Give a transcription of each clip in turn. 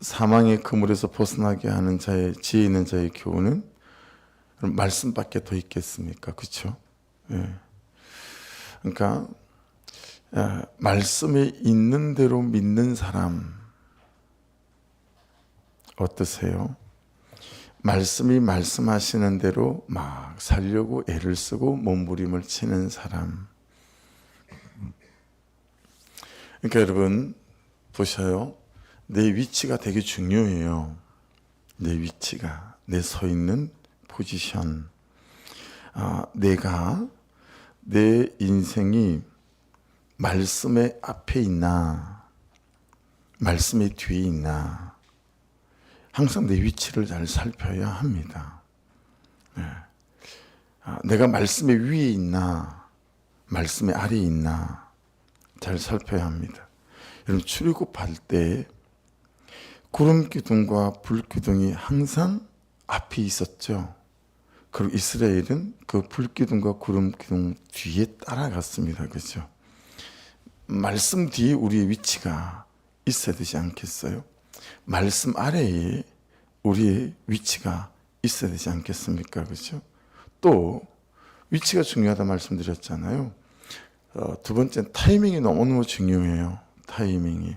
사망의 그물에서 벗어나게 하는 자의 지혜 있는 자의 교훈은 말씀밖에 더 있겠습니까? 그렇죠? 예. 그러니까 말씀에 있는 대로 믿는 사람 어떠세요? 말씀이 말씀하시는 대로 막 살려고 애를 쓰고 몸부림을 치는 사람. 그러니까 여러분 보셔요. 내 위치가 되게 중요해요. 내 위치가, 내 서 있는 포지션. 내가 내 인생이 말씀의 앞에 있나, 말씀의 뒤에 있나. 항상 내 위치를 잘 살펴야 합니다. 내가 말씀의 위에 있나, 말씀의 아래에 있나 잘 살펴야 합니다. 여러분 출애굽할 때 구름 기둥과 불 기둥이 항상 앞에 있었죠. 그리고 이스라엘은 그 불 기둥과 구름 기둥 뒤에 따라갔습니다. 그렇죠? 말씀 뒤에 우리의 위치가 있어야 되지 않겠어요? 말씀 아래에 우리의 위치가 있어야 되지 않겠습니까? 그렇죠? 또 위치가 중요하다 말씀드렸잖아요. 두 번째는 타이밍이 너무너무 중요해요. 타이밍이.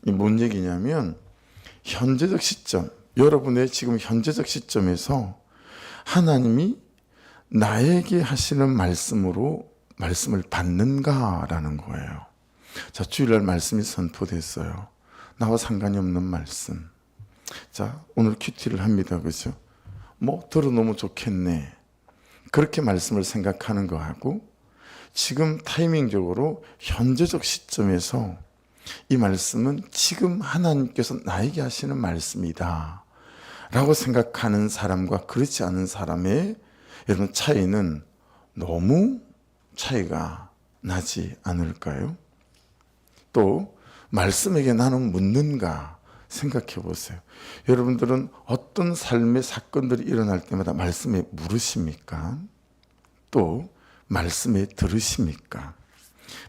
뭔 얘기냐면 현재적 시점, 여러분의 지금 현재적 시점에서 하나님이 나에게 하시는 말씀으로 말씀을 받는가라는 거예요. 자, 주일날 말씀이 선포됐어요. 나와 상관이 없는 말씀. 자, 오늘 큐티를 합니다. 그죠? 뭐 들어놓으면 좋겠네. 그렇게 말씀을 생각하는 거하고 지금 타이밍적으로 현재적 시점에서 이 말씀은 지금 하나님께서 나에게 하시는 말씀이다 라고 생각하는 사람과 그렇지 않은 사람의 여러분 차이는 너무 차이가 나지 않을까요? 또 말씀에게 나는 묻는가 생각해 보세요. 여러분들은 어떤 삶의 사건들이 일어날 때마다 말씀에 물으십니까? 또 말씀에 들으십니까?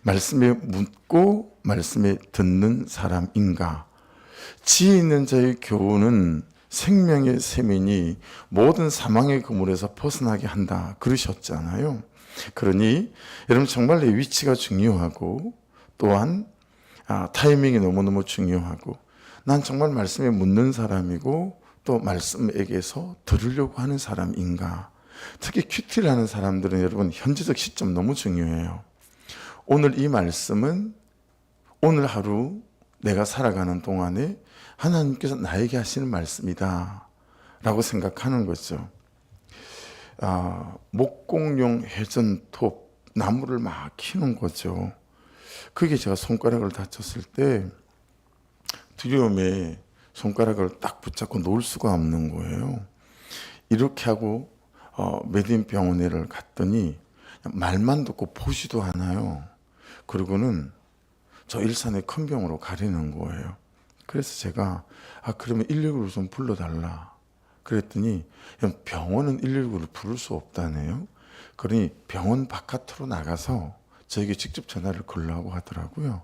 말씀에 묻고 말씀에 듣는 사람인가? 지혜 있는 자의 교훈은 생명의 세민이 모든 사망의 그물에서 벗어나게 한다 그러셨잖아요. 그러니 여러분 정말 내 위치가 중요하고 또한 타이밍이 너무너무 중요하고 난 정말 말씀에 묻는 사람이고 또 말씀에게서 들으려고 하는 사람인가? 특히 큐티를 하는 사람들은 여러분 현재적 시점 너무 중요해요. 오늘 이 말씀은 오늘 하루 내가 살아가는 동안에 하나님께서 나에게 하시는 말씀이다 라고 생각하는 거죠. 목공용 회전톱 나무를 막 키는 거죠. 그게 제가 손가락을 다쳤을 때 두려움에 손가락을 딱 붙잡고 놓을 수가 없는 거예요. 이렇게 하고 메딘 병원에를 갔더니 말만 듣고 보지도 않아요. 그리고는 저 일산의 큰 병으로 가리는 거예요. 그래서 제가 그러면 119를 좀 불러달라 그랬더니 병원은 119를 부를 수 없다네요. 그러니 병원 바깥으로 나가서 저에게 직접 전화를 걸라고 하더라고요.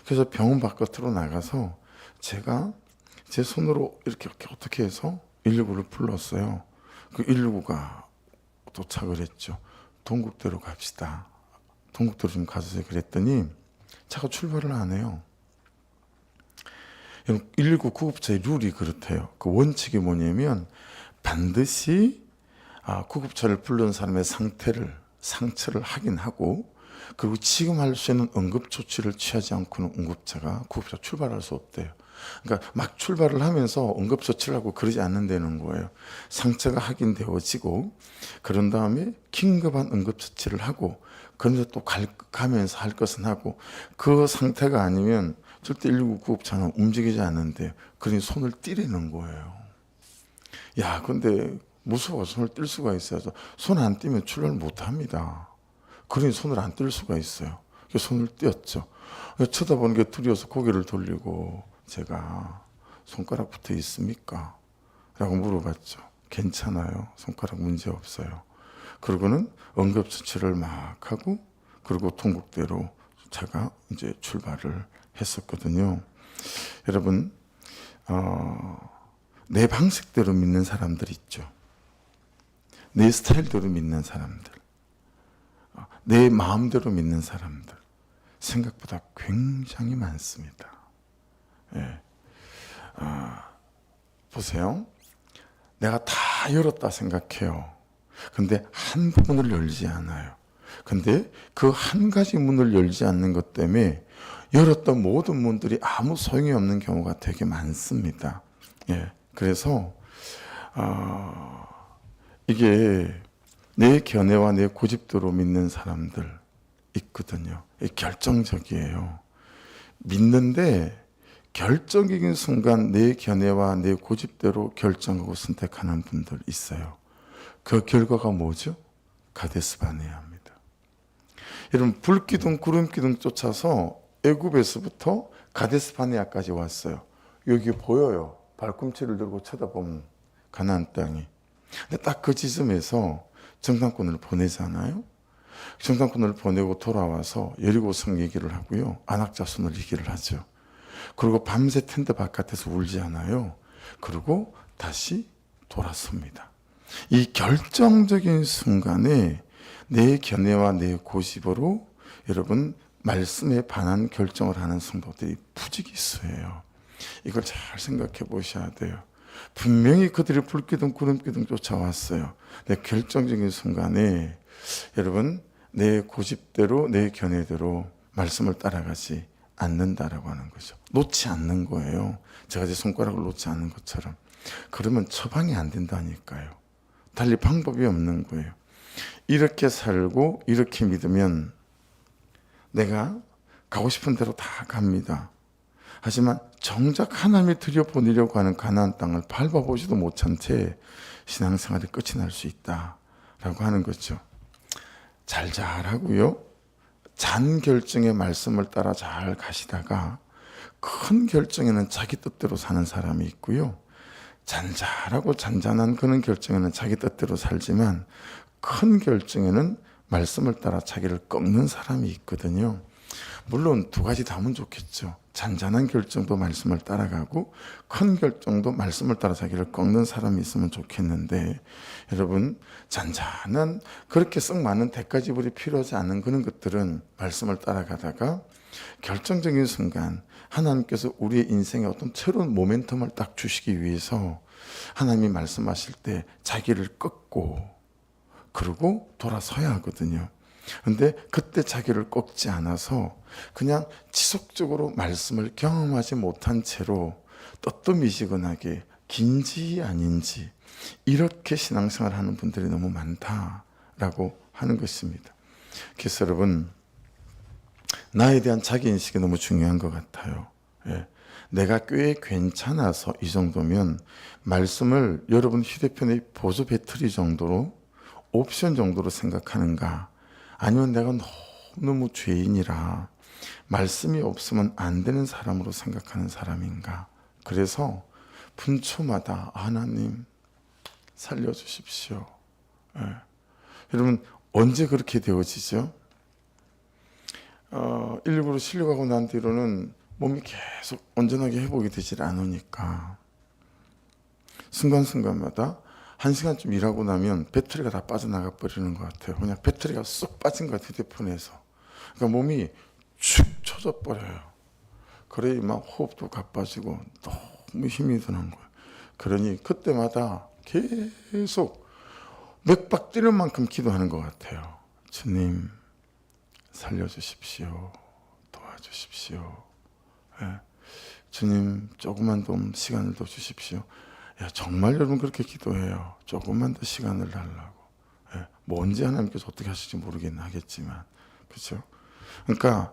그래서 병원 바깥으로 나가서 제가 제 손으로 이렇게 어떻게 해서 119를 불렀어요. 그 119가 도착을 했죠. 동국대로 갑시다. 동국대로 좀 가주세요. 그랬더니 차가 출발을 안 해요. 119 구급차의 룰이 그렇대요. 그 원칙이 뭐냐면 반드시 구급차를 부른 사람의 상처를 확인하고 그리고 지금 할 수 있는 응급조치를 취하지 않고는 구급차 출발할 수 없대요. 그러니까 막 출발을 하면서 응급조치를 하고 그러지 않는다는 거예요. 상처가 확인되어지고 그런 다음에 긴급한 응급조치를 하고 그런데 또 가면서 할 것은 하고 그 상태가 아니면 절대 119 구급차는 움직이지 않는데 그러니 손을 떼려는 거예요. 야, 근데 무서워서 손을 뗄 수가 있어서 손 안 떼면 출발 못 합니다. 그러니 손을 안 뗄 수가 있어요. 그래서 손을 떼었죠. 쳐다보는 게 두려워서 고개를 돌리고 제가 손가락 붙어 있습니까? 라고 물어봤죠. 괜찮아요. 손가락 문제 없어요. 그러고는 응급처치를 막 하고 그리고 동국대로 차가 이제 출발을 했었거든요. 여러분 내 방식대로 믿는 사람들 있죠. 내 스타일대로 믿는 사람들, 내 마음대로 믿는 사람들 생각보다 굉장히 많습니다. 예. 보세요. 내가 다 열었다 생각해요. 근데 한 부분을 열지 않아요. 근데 그 한 가지 문을 열지 않는 것 때문에 열었던 모든 문들이 아무 소용이 없는 경우가 되게 많습니다. 예. 그래서 이게 내 견해와 내 고집대로 믿는 사람들 있거든요. 결정적이에요. 믿는데 결정적인 순간 내 견해와 내 고집대로 결정하고 선택하는 분들 있어요. 그 결과가 뭐죠? 가데스 바네아입니다. 여러분, 불기둥 구름기둥 쫓아서 애굽에서부터 가데스 바네아까지 왔어요. 여기 보여요. 발꿈치를 들고 쳐다보면 가나안 땅이. 근데 딱 그 지점에서 정탐꾼을 보내잖아요. 정탐꾼을 보내고 돌아와서 여리고성 얘기를 하고요. 안악자손을 얘기를 하죠. 그리고 밤새 텐트 바깥에서 울지 않아요. 그리고 다시 돌아섭니다. 이 결정적인 순간에 내 견해와 내 고집으로 여러분 말씀에 반한 결정을 하는 성도들이 부지기수예요. 이걸 잘 생각해 보셔야 돼요. 분명히 그들이 불기둥 구름기둥 쫓아왔어요. 내 결정적인 순간에 여러분 내 고집대로 내 견해대로 말씀을 따라가지 않는다라고 하는 거죠. 놓지 않는 거예요. 제가 제 손가락을 놓지 않는 것처럼. 그러면 처방이 안 된다니까요. 달리 방법이 없는 거예요. 이렇게 살고 이렇게 믿으면 내가 가고 싶은 대로 다 갑니다. 하지만 정작 하나님이 들여보내려고 하는 가나안 땅을 밟아보지도 못한 채 신앙생활이 끝이 날 수 있다라고 하는 거죠. 잘하고요. 잔 결정의 말씀을 따라 잘 가시다가 큰 결정에는 자기 뜻대로 사는 사람이 있고요. 잔잘하고 잔잔한 그런 결정에는 자기 뜻대로 살지만 큰 결정에는 말씀을 따라 자기를 꺾는 사람이 있거든요. 물론 두 가지 다 하면 좋겠죠. 잔잔한 결정도 말씀을 따라가고 큰 결정도 말씀을 따라 자기를 꺾는 사람이 있으면 좋겠는데 여러분 잔잔한 그렇게 썩 많은 대가지불이 필요하지 않은 그런 것들은 말씀을 따라가다가 결정적인 순간 하나님께서 우리의 인생에 어떤 새로운 모멘텀을 딱 주시기 위해서 하나님이 말씀하실 때 자기를 꺾고 그러고 돌아서야 하거든요. 근데 그때 자기를 꺾지 않아서 그냥 지속적으로 말씀을 경험하지 못한 채로 떠떠미지근하게 긴지 아닌지 이렇게 신앙생활 하는 분들이 너무 많다라고 하는 것입니다. 그래서 여러분 나에 대한 자기인식이 너무 중요한 것 같아요. 예. 내가 꽤 괜찮아서 이 정도면 말씀을 여러분 휴대폰의 보조 배터리 정도로 옵션 정도로 생각하는가 아니면 내가 너무 죄인이라 말씀이 없으면 안 되는 사람으로 생각하는 사람인가. 그래서 분초마다 하나님 살려주십시오. 예. 여러분 언제 그렇게 되어지죠? 일부러 실려가고 난 뒤로는 몸이 계속 온전하게 회복이 되질 않으니까 순간순간마다 1시간쯤 일하고 나면 배터리가 다 빠져나가 버리는 것 같아요. 그냥 배터리가 쏙 빠진 것 같아요. 휴대폰에서. 그러니까 몸이 축 처져 버려요. 그래 막 호흡도 가빠지고 너무 힘이 드는 거예요. 그러니 그때마다 계속 맥박 뛰는 만큼 기도하는 것 같아요. 주님 살려주십시오. 도와주십시오. 예. 주님 조금만 더 시간을 더 주십시오. 야, 정말 여러분 그렇게 기도해요. 조금만 더 시간을 달라고. 예. 뭐 언제 하나님께서 어떻게 하실지 모르겠지만 그렇죠? 그러니까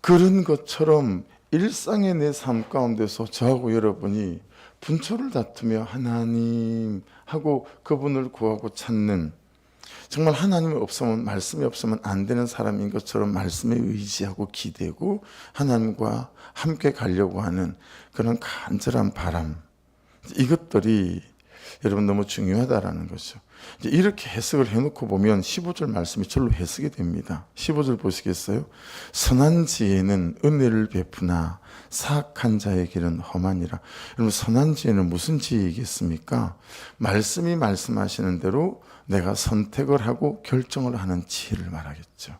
그런 것처럼 일상의 내 삶 가운데서 저하고 여러분이 분초를 다투며 하나님 하고 그분을 구하고 찾는 정말 하나님이 없으면 말씀이 없으면 안 되는 사람인 것처럼 말씀에 의지하고 기대고 하나님과 함께 가려고 하는 그런 간절한 바람 이것들이 여러분 너무 중요하다라는 거죠. 이제 이렇게 해석을 해놓고 보면 15절 말씀이 절로 해석이 됩니다. 15절 보시겠어요? 선한 지혜는 은혜를 베푸나 사악한 자의 길은 험하니라. 여러분 선한 지혜는 무슨 지혜이겠습니까? 말씀이 말씀하시는 대로 내가 선택을 하고 결정을 하는 지혜를 말하겠죠.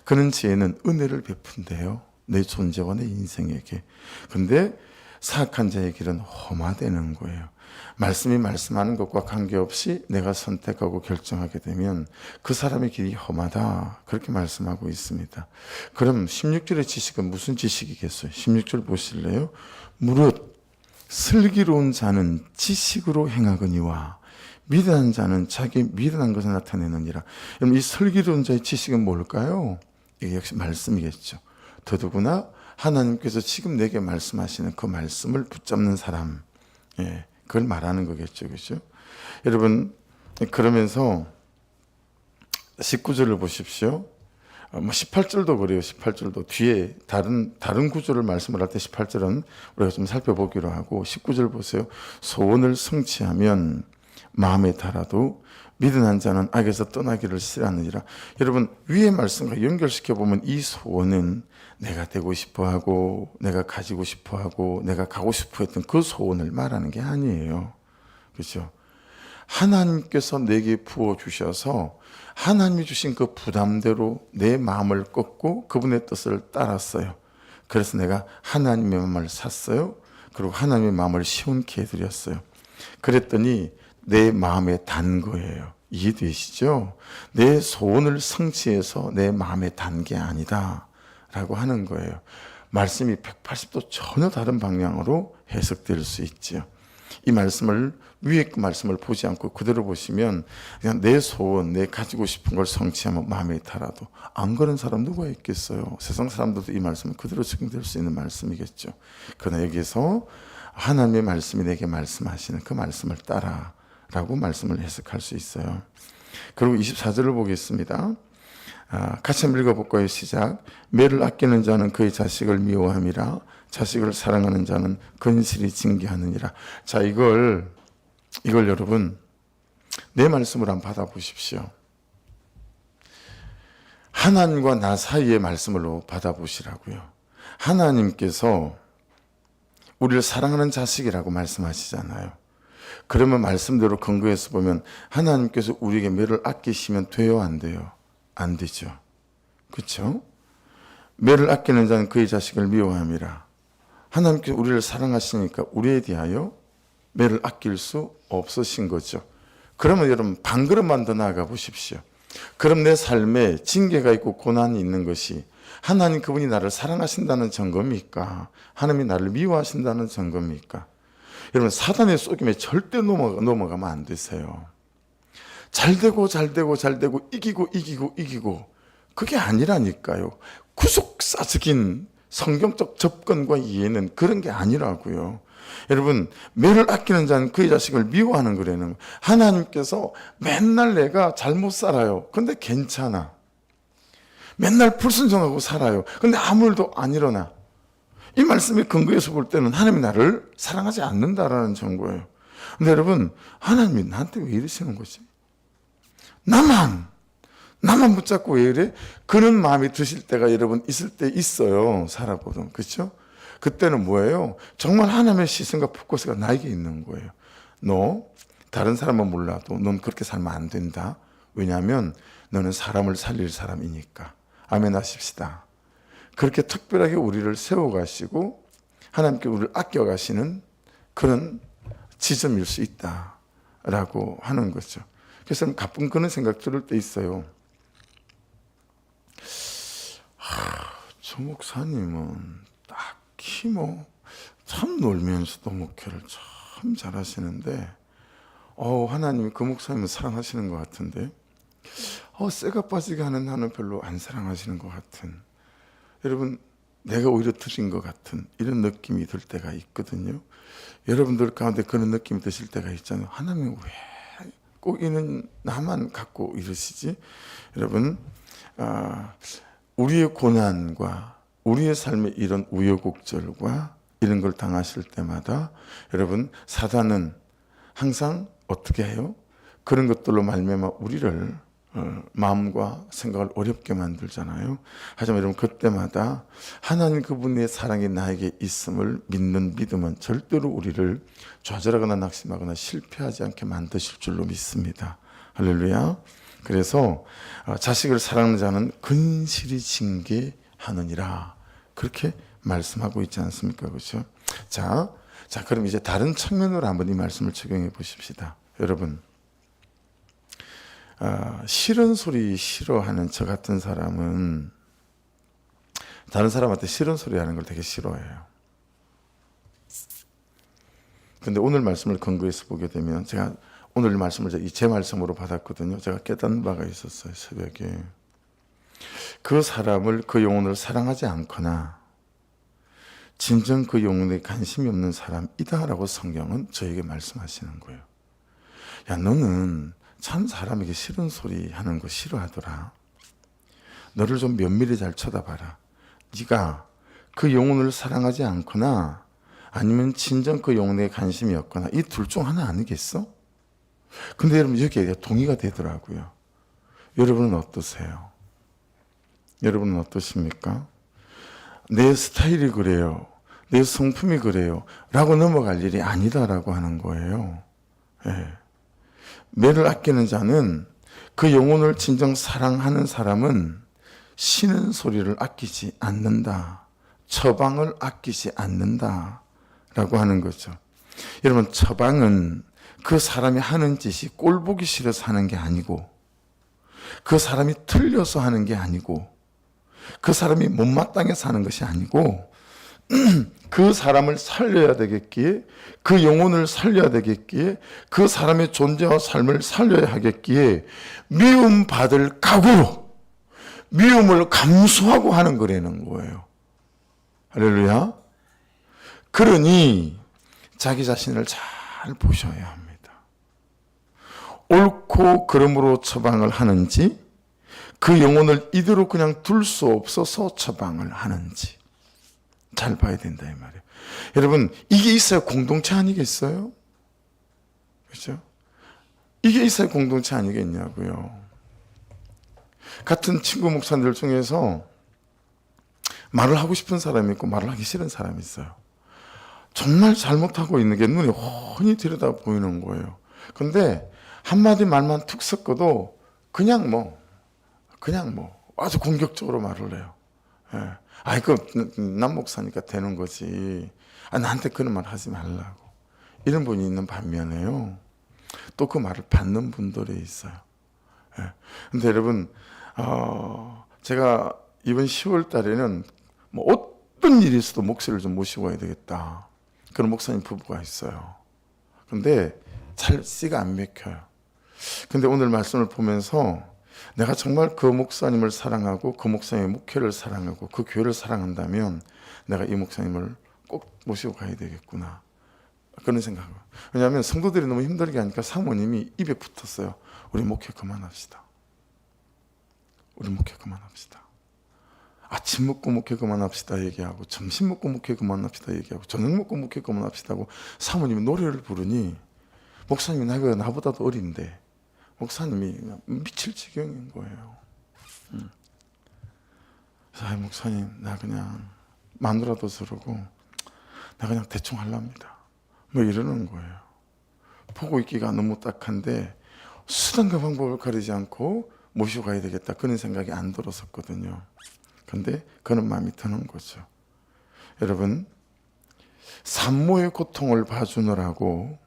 그런 지혜는 은혜를 베푼대요. 내 존재와 내 인생에게. 근데 사악한 자의 길은 험하다는 거예요. 말씀이 말씀하는 것과 관계없이 내가 선택하고 결정하게 되면 그 사람의 길이 험하다. 그렇게 말씀하고 있습니다. 그럼 16절의 지식은 무슨 지식이겠어요? 16절 보실래요? 무릇 슬기로운 자는 지식으로 행하거니와 미련한 자는 자기 미련한 것을 나타내느니라. 여러분 이 슬기로운 자의 지식은 뭘까요? 이게 역시 말씀이겠죠. 더더구나 하나님께서 지금 내게 말씀하시는 그 말씀을 붙잡는 사람, 그걸 말하는 거겠죠, 그렇죠? 여러분 그러면서 19절을 보십시오. 18절도 그래요. 18절도 뒤에 다른 구절을 말씀을 할 때 18절은 우리가 좀 살펴보기로 하고 19절 보세요. 소원을 성취하면 마음에 달아도 미련한 자는 악에서 떠나기를 싫어하느니라. 여러분 위의 말씀과 연결시켜 보면 이 소원은 내가 되고 싶어하고 내가 가지고 싶어하고 내가 가고 싶어했던 그 소원을 말하는 게 아니에요. 그렇죠? 하나님께서 내게 부어주셔서 하나님이 주신 그 부담대로 내 마음을 꺾고 그분의 뜻을 따랐어요. 그래서 내가 하나님의 마음을 샀어요. 그리고 하나님의 마음을 시원케 해드렸어요. 그랬더니 내 마음에 단 거예요. 이해되시죠? 내 소원을 성취해서 내 마음에 단 게 아니다 라고 하는 거예요. 말씀이 180도 전혀 다른 방향으로 해석될 수 있죠. 이 말씀을 위에 그 말씀을 보지 않고 그대로 보시면 그냥 내 소원, 내 가지고 싶은 걸 성취하면 마음에 달아도 안 그런 사람 누가 있겠어요? 세상 사람들도 이 말씀은 그대로 적용될 수 있는 말씀이겠죠. 그러나 여기서 하나님의 말씀이 내게 말씀하시는 그 말씀을 따라 라고 말씀을 해석할 수 있어요. 그리고 24절을 보겠습니다. 같이 한번 읽어볼까요? 시작. 매를 아끼는 자는 그의 자식을 미워함이라 자식을 사랑하는 자는 근실히 징계하느니라. 자, 이걸 여러분 내 말씀으로 한번 받아보십시오. 하나님과 나 사이의 말씀으로 받아보시라고요. 하나님께서 우리를 사랑하는 자식이라고 말씀하시잖아요. 그러면 말씀대로 근거해서 보면 하나님께서 우리에게 매를 아끼시면 돼요, 안 돼요? 안 되죠. 그렇죠? 매를 아끼는 자는 그의 자식을 미워함이라. 하나님께서 우리를 사랑하시니까 우리에 대하여 매를 아낄 수 없으신 거죠. 그러면 여러분 반 걸음만 더 나아가 보십시오. 그럼 내 삶에 징계가 있고 고난이 있는 것이 하나님 그분이 나를 사랑하신다는 증거입니까? 하나님이 나를 미워하신다는 증거입니까? 여러분 사단의 속임에 절대 넘어가면 안 되세요. 잘 되고 이기고 그게 아니라니까요. 구속사적인 성경적 접근과 이해는 그런 게 아니라고요. 여러분 매를 아끼는 자는 그의 자식을 미워하는 거라는 하나님께서 맨날 내가 잘못 살아요. 근데 괜찮아. 맨날 불순종하고 살아요. 근데 아무 일도 안 일어나. 이 말씀의 근거에서 볼 때는 하나님이 나를 사랑하지 않는다라는 증거예요. 근데 여러분 하나님이 나한테 왜 이러시는 거지? 나만 붙잡고 왜 이래? 그런 마음이 드실 때가 여러분 있을 때 있어요. 살아보면. 그렇죠? 그때는 뭐예요? 정말 하나님의 시선과 포커스가 나에게 있는 거예요. 너 다른 사람은 몰라도 넌 그렇게 살면 안 된다. 왜냐하면 너는 사람을 살릴 사람이니까. 아멘 하십시다. 그렇게 특별하게 우리를 세워가시고 하나님께 우리를 아껴가시는 그런 지점일 수 있다라고 하는 거죠. 그래서 가끔 그런 생각 들을 때 있어요. 저 목사님은 딱히 참 놀면서도 목회를 참 잘하시는데 하나님이 그 목사님을 사랑하시는 것 같은데 쇠가 빠지게 하는 나는 별로 안 사랑하시는 것 같은, 여러분 내가 오히려 드린 것 같은 이런 느낌이 들 때가 있거든요. 여러분들 가운데 그런 느낌이 드실 때가 있잖아요. 하나님이 왜 꼭 이는 나만 갖고 이러시지? 여러분 우리의 고난과 우리의 삶의 이런 우여곡절과 이런 걸 당하실 때마다 여러분 사단은 항상 어떻게 해요? 그런 것들로 말미암아 우리를 마음과 생각을 어렵게 만들잖아요. 하지만 여러분, 그때마다 하나님 그분의 사랑이 나에게 있음을 믿는 믿음은 절대로 우리를 좌절하거나 낙심하거나 실패하지 않게 만드실 줄로 믿습니다. 할렐루야. 그래서 자식을 사랑하는 자는 근실이 징계하느니라, 그렇게 말씀하고 있지 않습니까? 그렇죠? 자, 그럼 이제 다른 측면으로 한번 이 말씀을 적용해 보십시다. 여러분, 싫은 소리 싫어하는 저 같은 사람은 다른 사람한테 싫은 소리 하는 걸 되게 싫어해요. 근데 오늘 말씀을 근거해서 보게 되면, 제가 오늘 말씀을 제 말씀으로 받았거든요. 제가 깨닫는 바가 있었어요. 새벽에 그 사람을, 그 영혼을 사랑하지 않거나 진정 그 영혼에 관심이 없는 사람이다라고 성경은 저에게 말씀하시는 거예요. 야, 너는 참 사람에게 싫은 소리 하는 거 싫어하더라. 너를 좀 면밀히 잘 쳐다봐라. 네가 그 영혼을 사랑하지 않거나 아니면 진정 그 영혼에 관심이 없거나 이 둘 중 하나 아니겠어? 근데 여러분, 여기에 동의가 되더라고요. 여러분은 어떠세요? 여러분은 어떠십니까? 내 스타일이 그래요, 내 성품이 그래요 라고 넘어갈 일이 아니다라고 하는 거예요. 예. 매를 아끼는 자는, 그 영혼을 진정 사랑하는 사람은 쉬는 소리를 아끼지 않는다, 처방을 아끼지 않는다 라고 하는 거죠. 여러분, 처방은 그 사람이 하는 짓이 꼴보기 싫어서 하는 게 아니고, 그 사람이 틀려서 하는 게 아니고, 그 사람이 못마땅해서 하는 것이 아니고, 그 사람을 살려야 되겠기에, 그 영혼을 살려야 되겠기에, 그 사람의 존재와 삶을 살려야 하겠기에 미움받을 각오로 미움을 감수하고 하는 거라는 거예요. 할렐루야. 그러니 자기 자신을 잘 보셔야 합니다. 옳고 그름으로 처방을 하는지, 그 영혼을 이대로 그냥 둘 수 없어서 처방을 하는지 잘 봐야 된다 이 말이에요. 여러분, 이게 있어야 공동체 아니겠어요? 그렇죠? 이게 있어야 공동체 아니겠냐고요. 같은 친구 목사님들 중에서 말을 하고 싶은 사람이 있고 말을 하기 싫은 사람이 있어요. 정말 잘못하고 있는 게 눈에 훤히 들여다 보이는 거예요. 근데 한마디 말만 툭 섞어도 그냥 아주 공격적으로 말을 해요. 예. 아이, 남 목사니까 되는 거지. 나한테 그런 말 하지 말라고. 이런 분이 있는 반면에요, 또 그 말을 받는 분들이 있어요. 예. 근데 여러분, 제가 이번 10월 달에는 어떤 일이 있어도 목사를 좀 모시고 와야 되겠다, 그런 목사님 부부가 있어요. 근데 잘 씨가 안 맥혀요. 근데 오늘 말씀을 보면서 내가 정말 그 목사님을 사랑하고 그 목사님의 목회를 사랑하고 그 교회를 사랑한다면 내가 이 목사님을 꼭 모시고 가야 되겠구나, 그런 생각을. 왜냐하면 성도들이 너무 힘들게 하니까 사모님이 입에 붙었어요. 우리 목회 그만합시다. 우리 목회 그만합시다. 아침 먹고 목회 그만합시다 얘기하고, 점심 먹고 목회 그만합시다 얘기하고, 저녁 먹고 목회 그만합시다 하고, 사모님이 노래를 부르니 목사님이 나보다도 어린데 목사님이 미칠 지경인 거예요. 그래서 목사님, 나 그냥 마누라도 저러고 나 그냥 대충 하랍니다, 이러는 거예요. 보고 있기가 너무 딱한데 수단과 방법을 가리지 않고 모시고 가야 되겠다, 그런 생각이 안 들었었거든요. 근데 그런 마음이 드는 거죠. 여러분, 산모의 고통을 봐주느라고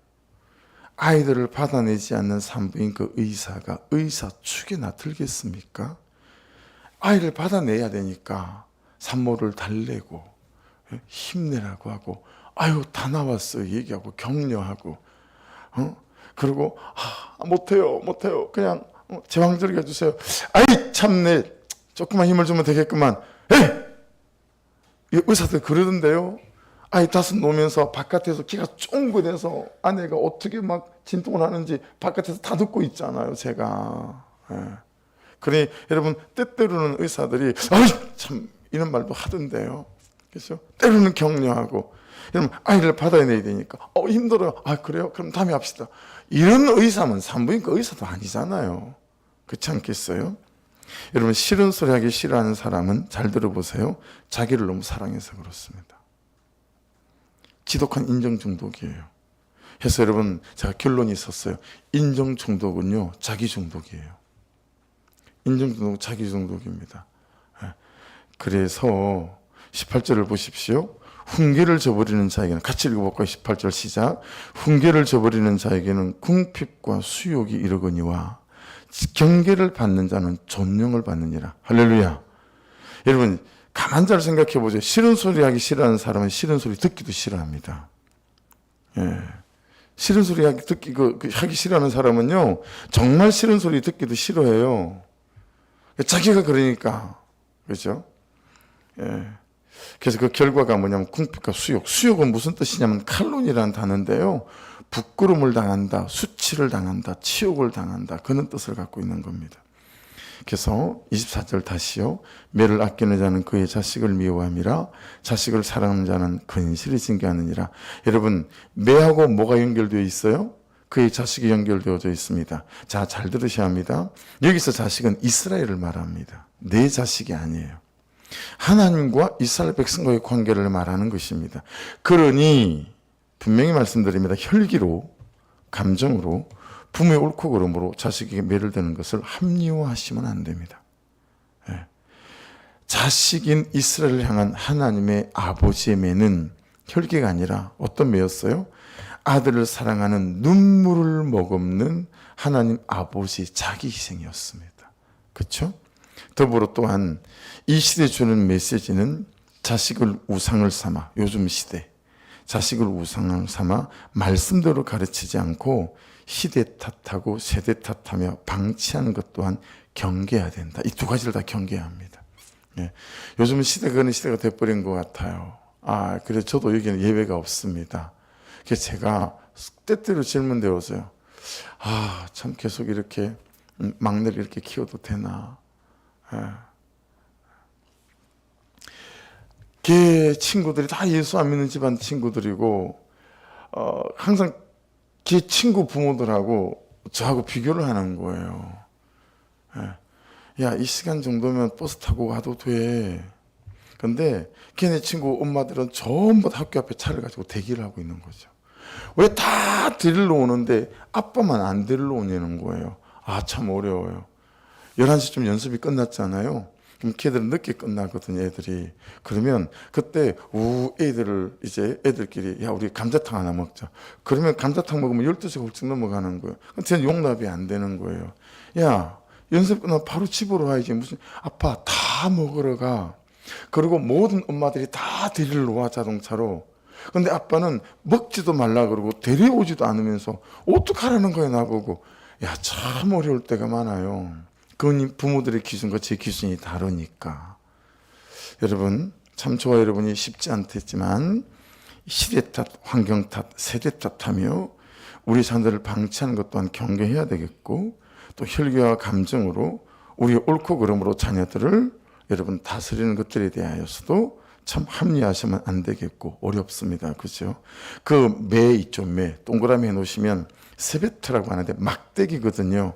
아이들을 받아내지 않는 산부인 그 의사가 의사 축에나 들겠습니까? 아이를 받아내야 되니까 산모를 달래고 힘내라고 하고, 아유 다 나왔어요 얘기하고 격려하고, 그리고 못해요 그냥 제왕절개 해주세요. 아이 참내, 조금만 힘을 주면 되겠구만. 의사들 그러던데요. 아이 다섯 놓으면서 바깥에서 키가 쫑긋해서 아내가 어떻게 막 진통을 하는지 바깥에서 다 듣고 있잖아요, 제가. 그러니 여러분, 때때로는 의사들이 아이 참 이런 말도 하던데요. 그렇죠? 때로는 격려하고, 여러분 아이를 받아내야 되니까 힘들어요. 그래요? 그럼 다음에 합시다. 이런 의사면 산부인과 의사도 아니잖아요. 그렇지 않겠어요? 여러분 싫은 소리 하기 싫어하는 사람은 잘 들어보세요. 자기를 너무 사랑해서 그렇습니다. 지독한 인정 중독이에요. 그래서 여러분 제가 결론이 있었어요. 인정 중독은요 자기 중독이에요. 인정 중독은 자기 중독입니다. 그래서 18절을 보십시오. 훈계를 저버리는 자에게는, 같이 읽어볼까요? 18절 시작. 훈계를 저버리는 자에게는 궁핍과 수욕이 이르거니와 경계를 받는 자는 존령을 받느니라. 할렐루야. 여러분 가만 잘 생각해 보세요. 싫은 소리 하기 싫어하는 사람은 싫은 소리 듣기도 싫어합니다. 싫은 소리 하기 싫어하는 사람은요 정말 싫은 소리 듣기도 싫어해요. 자기가 그러니까. 그렇죠? 그래서 그 결과가 뭐냐면 궁핍과 수욕. 수욕은 무슨 뜻이냐면 칼론이라는 단어인데요. 부끄러움을 당한다, 수치를 당한다, 치욕을 당한다, 그런 뜻을 갖고 있는 겁니다. 그래서 24절 다시요. 매를 아끼는 자는 그의 자식을 미워함이라 자식을 사랑하는 자는 근실이 징계하느니라. 여러분 매하고 뭐가 연결되어 있어요? 그의 자식이 연결되어져 있습니다. 자, 잘 들으셔야 합니다. 여기서 자식은 이스라엘을 말합니다. 내 자식이 아니에요. 하나님과 이스라엘 백성과의 관계를 말하는 것입니다. 그러니 분명히 말씀드립니다. 혈기로, 감정으로, 부모의 옳고 그름으로 자식에게 매를 드는 것을 합리화하시면 안 됩니다. 자식인 이스라엘을 향한 하나님의 아버지의 매는 혈기가 아니라 어떤 매였어요? 아들을 사랑하는 눈물을 머금는 하나님 아버지 자기 희생이었습니다. 그렇죠? 더불어 또한 이 시대에 주는 메시지는 자식을 우상을 삼아, 요즘 시대 자식을 우상을 삼아 말씀대로 가르치지 않고 시대 탓하고 세대 탓하며 방치하는 것 또한 경계해야 된다. 이 두 가지를 다 경계해야 합니다. 요즘 시대가 그런 시대가 돼버린 것 같아요. 그래서 저도 여기는 예외가 없습니다. 그래서 제가 때때로 질문 드려서요. 참 계속 이렇게 막내를 이렇게 키워도 되나. 걔 친구들이 다 예수 안 믿는 집안 친구들이고 항상 걔 친구 부모들하고 저하고 비교를 하는 거예요. 야, 이 시간 정도면 버스 타고 가도 돼. 근데 걔네 친구 엄마들은 전부 다 학교 앞에 차를 가지고 대기를 하고 있는 거죠. 왜 다 데리러 오는데 아빠만 안 데리러 오냐는 거예요. 참 어려워요. 11시쯤 연습이 끝났잖아요. 그럼 걔들은 늦게 끝나거든요, 애들이. 그러면 그때 애들을 이제 애들끼리 우리 감자탕 하나 먹자. 그러면 감자탕 먹으면 12시가 훌쩍 넘어가는 거예요. 근데 용납이 안 되는 거예요. 야, 연습 끝나면 바로 집으로 와야지. 무슨 아빠 다 먹으러 가. 그리고 모든 엄마들이 다 데리러 와, 자동차로. 근데 아빠는 먹지도 말라 그러고 데려오지도 않으면서 어떡하라는 거야, 나보고. 참 어려울 때가 많아요. 그건 부모들의 기준과 제 기준이 다르니까. 여러분, 참 저와 여러분이 쉽지 않겠지만 시대 탓, 환경 탓, 세대 탓하며 우리 자녀들을 방치하는 것 또한 경계해야 되겠고, 또 혈기와 감정으로 우리 옳고 그름으로 자녀들을 여러분 다스리는 것들에 대하여서도 참 합리화하시면 안 되겠고 어렵습니다. 그죠? 그 매 있죠, 매. 동그라미 해놓으시면 세베트라고 하는데 막대기거든요.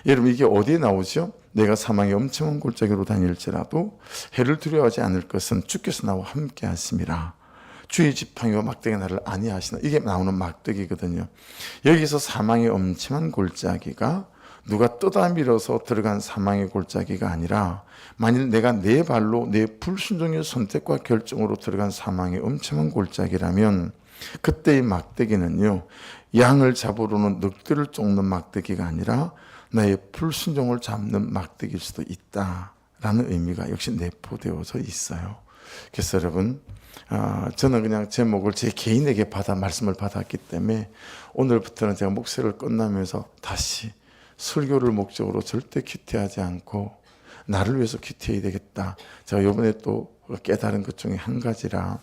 여러분 이게 어디에 나오죠? 내가 사망의 엄청난 골짜기로 다닐지라도 해를 두려워하지 않을 것은 주께서 나와 함께 하심이라. 주의 지팡이와 막대기 나를 아니하시나. 이게 나오는 막대기거든요. 여기서 사망의 엄청난 골짜기가 누가 뜯어 밀어서 들어간 사망의 골짜기가 아니라 만일 내가 내 발로 내 불순종의 선택과 결정으로 들어간 사망의 엄청난 골짜기라면 그때의 막대기는요, 양을 잡으러는 늑대를 쫓는 막대기가 아니라 나의 불순종을 잡는 막대기일 수도 있다라는 의미가 역시 내포되어져 있어요. 그래서 여러분, 저는 그냥 제목을 제 개인에게 말씀을 받았기 때문에 오늘부터는 제가 목소리를 끝나면서 다시 설교를 목적으로 절대 큐티하지 않고 나를 위해서 큐티해야 되겠다. 제가 이번에 또 깨달은 것 중에 한 가지라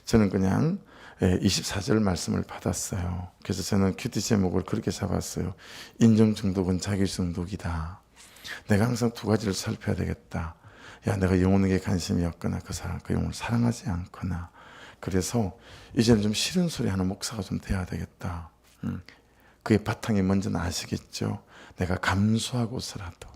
저는 그냥 24절 말씀을 받았어요. 그래서 저는 큐티 제목을 그렇게 잡았어요. 인정 중독은 자기 중독이다. 내가 항상 두 가지를 살펴야 되겠다. 내가 영혼에게 관심이 없거나 그 영혼을 사랑하지 않거나 그래서 이제는 좀 싫은 소리 하는 목사가 좀 돼야 되겠다. 그의 바탕이 뭔지는 아시겠죠? 내가 감수하고서라도,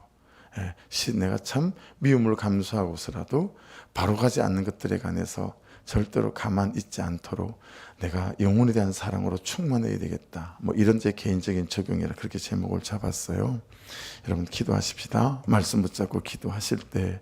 내가 참 미움을 감수하고서라도 바로 가지 않는 것들에 관해서 절대로 가만 있지 않도록 내가 영혼에 대한 사랑으로 충만해야 되겠다. 뭐 이런 제 개인적인 적용이라 그렇게 제목을 잡았어요. 여러분 기도하십시다. 말씀 붙잡고 기도하실 때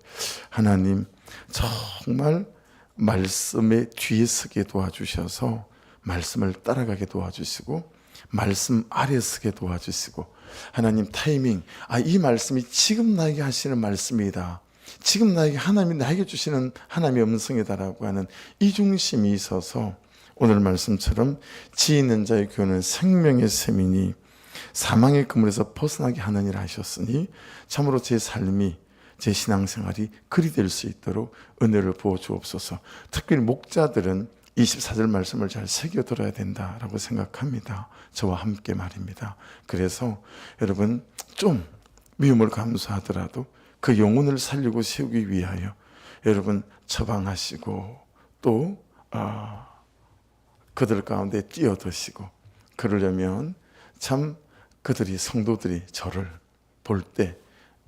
하나님 정말 말씀의 뒤에 서게 도와주셔서 말씀을 따라가게 도와주시고 말씀 아래 서게 도와주시고 하나님 타이밍, 이 말씀이 지금 나에게 하시는 말씀이다. 지금 나에게 하나님이 나에게 주시는 하나님의 음성이다라고 하는 이 중심이 있어서 오늘 말씀처럼 지 있는 자의 교훈은 생명의 셈이니 사망의 그물에서 벗어나게 하느니라 하셨으니 참으로 제 삶이 제 신앙생활이 그리 될 수 있도록 은혜를 부어 주옵소서. 특별히 목자들은 24절 말씀을 잘 새겨들어야 된다라고 생각합니다. 저와 함께 말입니다. 그래서 여러분 좀 미움을 감수하더라도 그 영혼을 살리고 세우기 위하여 여러분 처방하시고 또 그들 가운데 뛰어드시고 그러려면 참 그들이 성도들이 저를 볼 때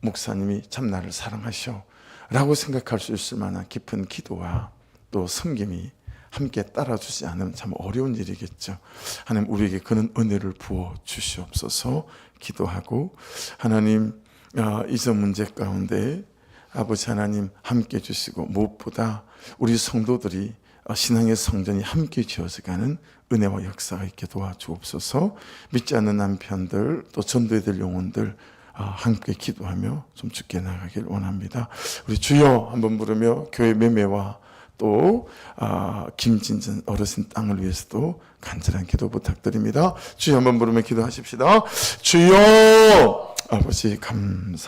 목사님이 참 나를 사랑하셔 라고 생각할 수 있을 만한 깊은 기도와 또 섬김이 함께 따라주지 않으면 참 어려운 일이겠죠. 하나님 우리에게 그런 은혜를 부어 주시옵소서. 기도하고 하나님 이전 문제 가운데 아버지 하나님 함께 주시고 무엇보다 우리 성도들이 신앙의 성전이 함께 지어져가는 은혜와 역사가 있게 도와주옵소서. 믿지 않는 남편들 또 전도해야 될 영혼들 함께 기도하며 좀 죽게 나가길 원합니다. 우리 주여 한번 부르며 교회 매매와 또 김진전 어르신 땅을 위해서도 간절한 기도 부탁드립니다. 주여 한번 부르며 기도하십시다. 주여 아버지 감사